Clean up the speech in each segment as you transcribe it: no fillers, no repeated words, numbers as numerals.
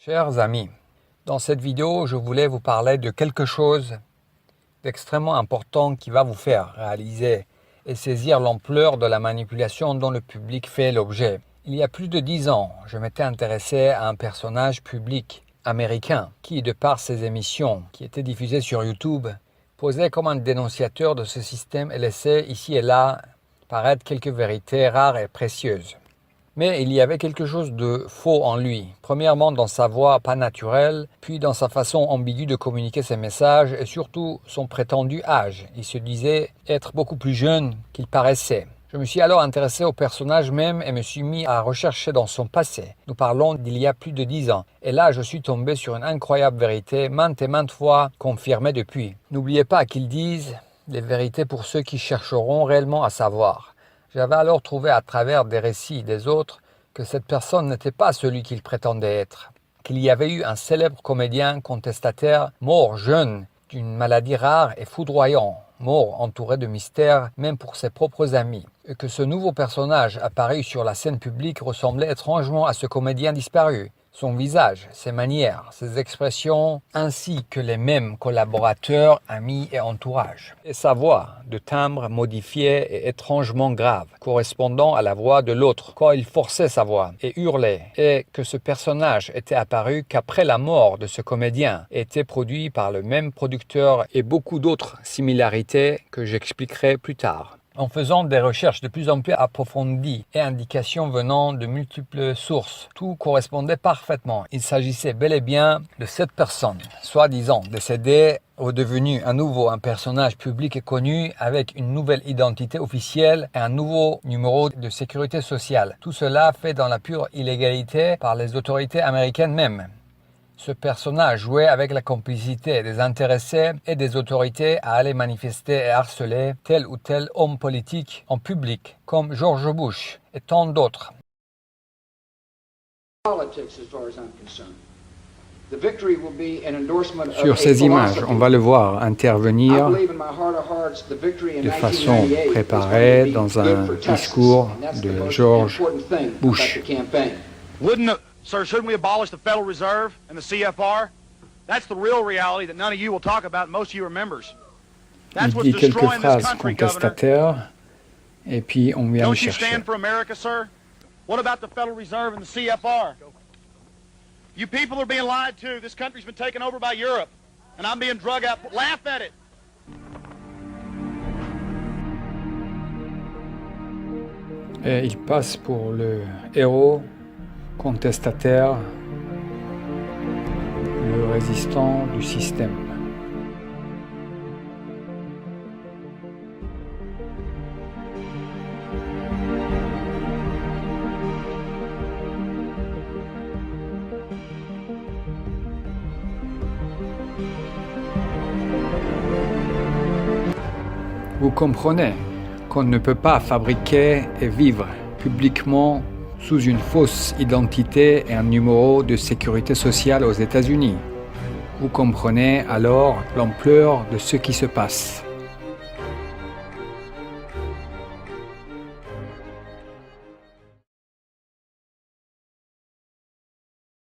Chers amis, dans cette vidéo, je voulais vous parler de quelque chose d'extrêmement important qui va vous faire réaliser et saisir l'ampleur de la manipulation dont le public fait l'objet. Il y a plus de 10 ans, je m'étais intéressé à un personnage public américain qui, de par ses émissions qui étaient diffusées sur YouTube, posait comme un dénonciateur de ce système et laissait ici et là paraître quelques vérités rares et précieuses. Mais il y avait quelque chose de faux en lui. Premièrement dans sa voix pas naturelle, puis dans sa façon ambiguë de communiquer ses messages et surtout son prétendu âge. Il se disait être beaucoup plus jeune qu'il paraissait. Je me suis alors intéressé au personnage même et me suis mis à rechercher dans son passé. Nous parlons d'il y a plus de 10 ans. Et là, je suis tombé sur une incroyable vérité, maintes et maintes fois confirmée depuis. N'oubliez pas qu'ils disent les vérités pour ceux qui chercheront réellement à savoir. J'avais alors trouvé à travers des récits des autres que cette personne n'était pas celui qu'il prétendait être, qu'il y avait eu un célèbre comédien contestataire mort jeune d'une maladie rare et foudroyante, mort entouré de mystères même pour ses propres amis, et que ce nouveau personnage apparu sur la scène publique ressemblait étrangement à ce comédien disparu. Son visage, ses manières, ses expressions, ainsi que les mêmes collaborateurs, amis et entourage. Et sa voix, de timbre modifié et étrangement grave, correspondant à la voix de l'autre, quand il forçait sa voix et hurlait, et que ce personnage était apparu qu'après la mort de ce comédien, était produit par le même producteur et beaucoup d'autres similarités que j'expliquerai plus tard. En faisant des recherches de plus en plus approfondies et indications venant de multiples sources, tout correspondait parfaitement. Il s'agissait bel et bien de cette personne, soi-disant décédée ou devenu à nouveau un personnage public et connu avec une nouvelle identité officielle et un nouveau numéro de sécurité sociale. Tout cela fait dans la pure illégalité par les autorités américaines même. Ce personnage jouait avec la complicité des intéressés et des autorités à aller manifester et harceler tel ou tel homme politique en public, comme George Bush et tant d'autres. Sur ces images, on va le voir intervenir de façon préparée dans un discours de George Bush. Sir, shouldn't we abolish the Federal Reserve and the CFR? That's the real reality that none of you will talk about and most of you are members. That's what's Il dit quelques destroying this phrases country, Governor. contestataires et puis on vient le Don't you chercher. stand for America, sir? What about the Federal Reserve and the CFR? You people are being lied to. This country's been taken over by Europe, and I'm being drug out. Laugh at it. Et il passe pour le héros contestataire, le résistant du système. Vous comprenez qu'on ne peut pas fabriquer et vivre publiquement sous une fausse identité et un numéro de sécurité sociale aux États-Unis. Vous comprenez alors l'ampleur de ce qui se passe.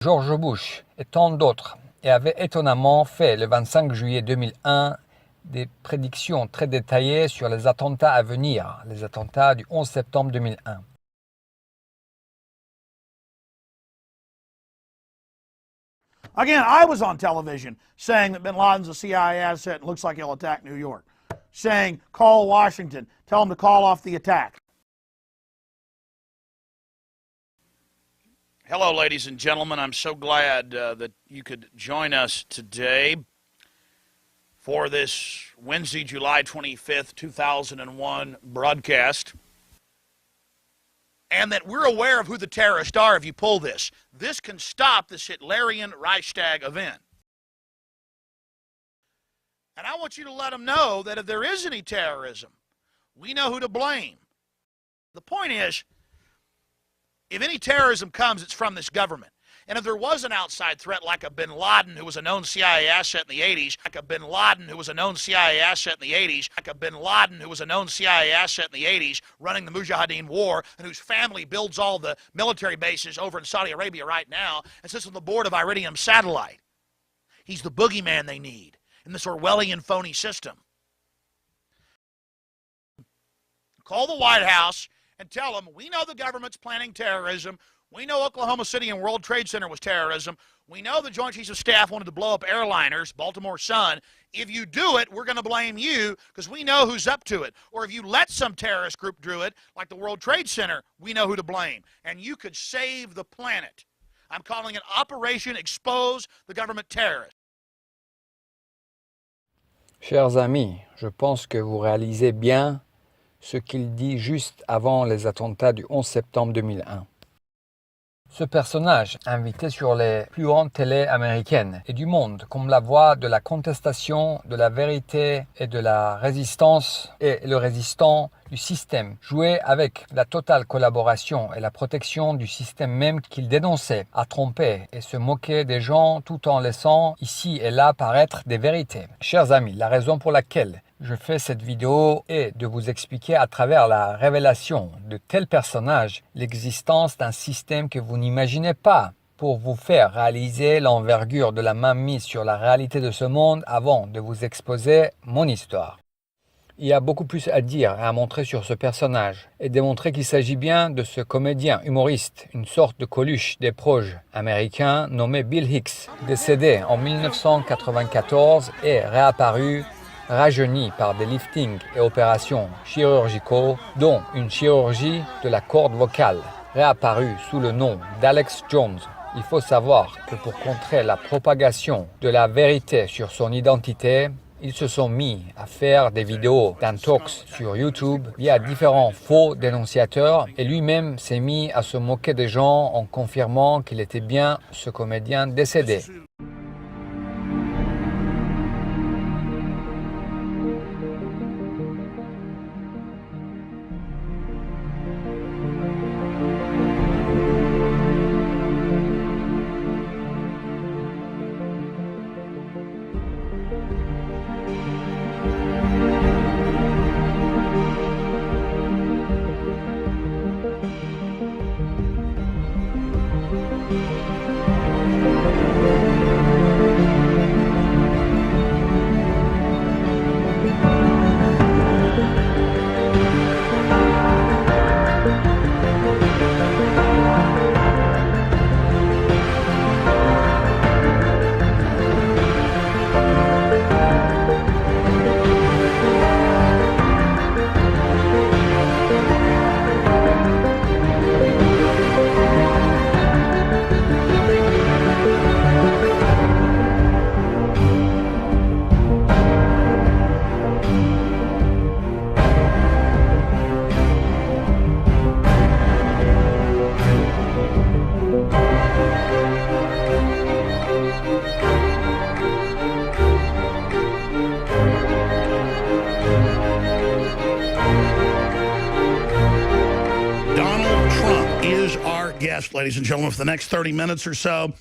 George Bush et tant d'autres avaient étonnamment fait le 25 juillet 2001 des prédictions très détaillées sur les attentats à venir, les attentats du 11 septembre 2001. Again, I was on television saying that bin Laden's a CIA asset and looks like he'll attack New York. Saying, call Washington, tell them to call off the attack. Hello, ladies and gentlemen. I'm so glad that you could join us today for this Wednesday, July 25th, 2001 broadcast. And that we're aware of who the terrorists are if you pull this. This can stop this Hitlerian Reichstag event. And I want you to let them know that if there is any terrorism, we know who to blame. The point is, if any terrorism comes, it's from this government. And if there was an outside threat like a bin Laden, who was a known CIA asset in the 80s, like a bin Laden, who was a known CIA asset in the 80s, like a bin Laden, who was a known CIA asset in the 80s, running the Mujahideen war, and whose family builds all the military bases over in Saudi Arabia right now, and sits on the board of Iridium Satellite. He's the boogeyman they need in this Orwellian phony system. Call the White House and tell them, we know the government's planning terrorism. We know Oklahoma City and World Trade Center was terrorism. We know the Joint Chiefs of Staff wanted to blow up airliners, Baltimore Sun. If you do it, we're going to blame you because we know who's up to it. Or if you let some terrorist group do it, like the World Trade Center, we know who to blame. And you could save the planet. I'm calling it Operation Expose the Government Terrorist. Chers amis, je pense que vous réalisez bien ce qu'il dit juste avant les attentats du 11 septembre 2001. Ce personnage, invité sur les plus grandes télés américaines et du monde, comme la voix de la contestation, de la vérité et de la résistance et le résistant du système, jouait avec la totale collaboration et la protection du système même qu'il dénonçait, à tromper et se moquer des gens tout en laissant ici et là paraître des vérités. Chers amis, la raison pour laquelle je fais cette vidéo est de vous expliquer à travers la révélation de tels personnages l'existence d'un système que vous n'imaginez pas pour vous faire réaliser l'envergure de la main mise sur la réalité de ce monde avant de vous exposer mon histoire. Il y a beaucoup plus à dire et à montrer sur ce personnage et démontrer qu'il s'agit bien de ce comédien humoriste, une sorte de Coluche des proches américain nommé Bill Hicks, décédé en 1994 et réapparu rajeuni par des liftings et opérations chirurgicaux, dont une chirurgie de la corde vocale, réapparu sous le nom d'Alex Jones. Il faut savoir que pour contrer la propagation de la vérité sur son identité, ils se sont mis à faire des vidéos d'intox sur YouTube via différents faux dénonciateurs et lui-même s'est mis à se moquer des gens en confirmant qu'il était bien ce comédien décédé. Guest, ladies and gentlemen, for the next 30 minutes or so.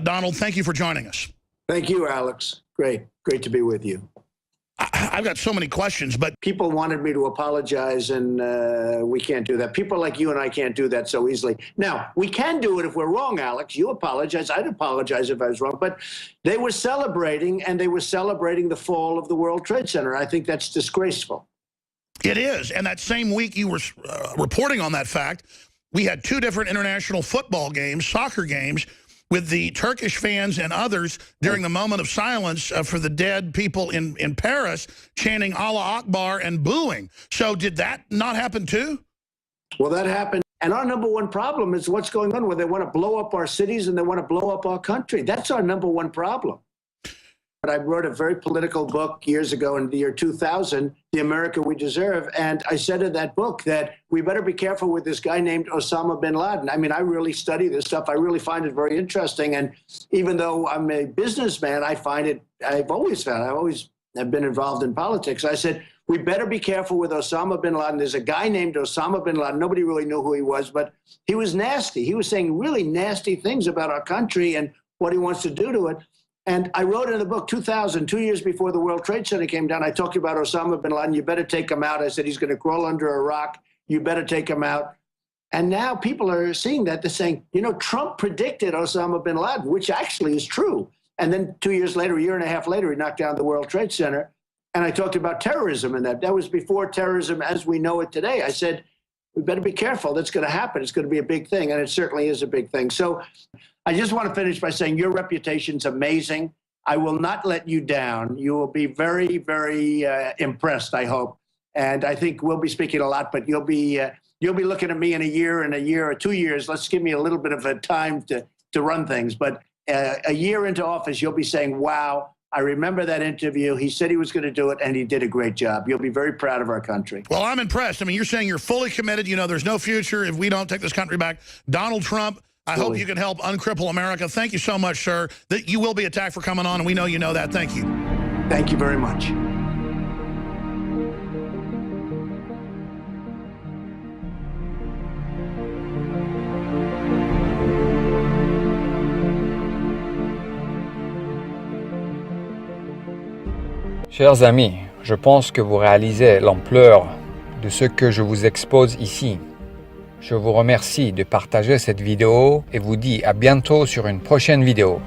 Donald, thank you for joining us. Thank you, Alex. Great to be with you. I've got so many questions, but people wanted me to apologize, and we can't do that. People like you and I can't do that so easily. Now, we can do it if we're wrong, Alex. You apologize. I'd apologize if I was wrong. But they were celebrating, and they were celebrating the fall of the World Trade Center. I think that's disgraceful. It is. And that same week you were reporting on that fact, we had two different international football games, soccer games, with the Turkish fans and others during the moment of silence for the dead people in Paris chanting Allah Akbar and booing. So did that not happen too? Well, that happened. And our number one problem is what's going on where they want to blow up our cities and they want to blow up our country. That's our number one problem. But I wrote a very political book years ago in the year 2000, The America We Deserve. And I said in that book that we better be careful with this guy named Osama bin Laden. I mean, I really study this stuff. I really find it very interesting. And even though I'm a businessman, I've always have been involved in politics. I said, We better be careful with Osama bin Laden. There's a guy named Osama bin Laden. Nobody really knew who he was, but he was nasty. He was saying really nasty things about our country and what he wants to do to it. And I wrote in the book, 2000, 2 years before the World Trade Center came down, I talked about Osama bin Laden. You better take him out. I said, he's going to crawl under a rock. You better take him out. And now people are seeing that. They're saying, you know, Trump predicted Osama bin Laden, which actually is true. And then 2 years later, a year and a half later, he knocked down the World Trade Center. And I talked about terrorism in that. That was before terrorism as we know it today. I said, we better be careful. That's going to happen. It's going to be a big thing. And it certainly is a big thing. So I just want to finish by saying your reputation's amazing. I will not let you down. You will be very, very impressed, I hope. And I think we'll be speaking a lot, but you'll be looking at me in a year or 2 years. Let's give me a little bit of a time to run things. But a year into office, you'll be saying, wow, I remember that interview. He said he was going to do it, and he did a great job. You'll be very proud of our country. Well, I'm impressed. I mean, you're saying you're fully committed. You know, there's no future if we don't take this country back. Donald Trump, I hope you can help uncripple America. Thank you so much, sir. That you will be attacked for coming on, and we know you know that. Thank you. Thank you very much. Chers amis, je pense que vous réalisez l'ampleur de ce que je vous expose ici. Je vous remercie de partager cette vidéo et vous dis à bientôt sur une prochaine vidéo.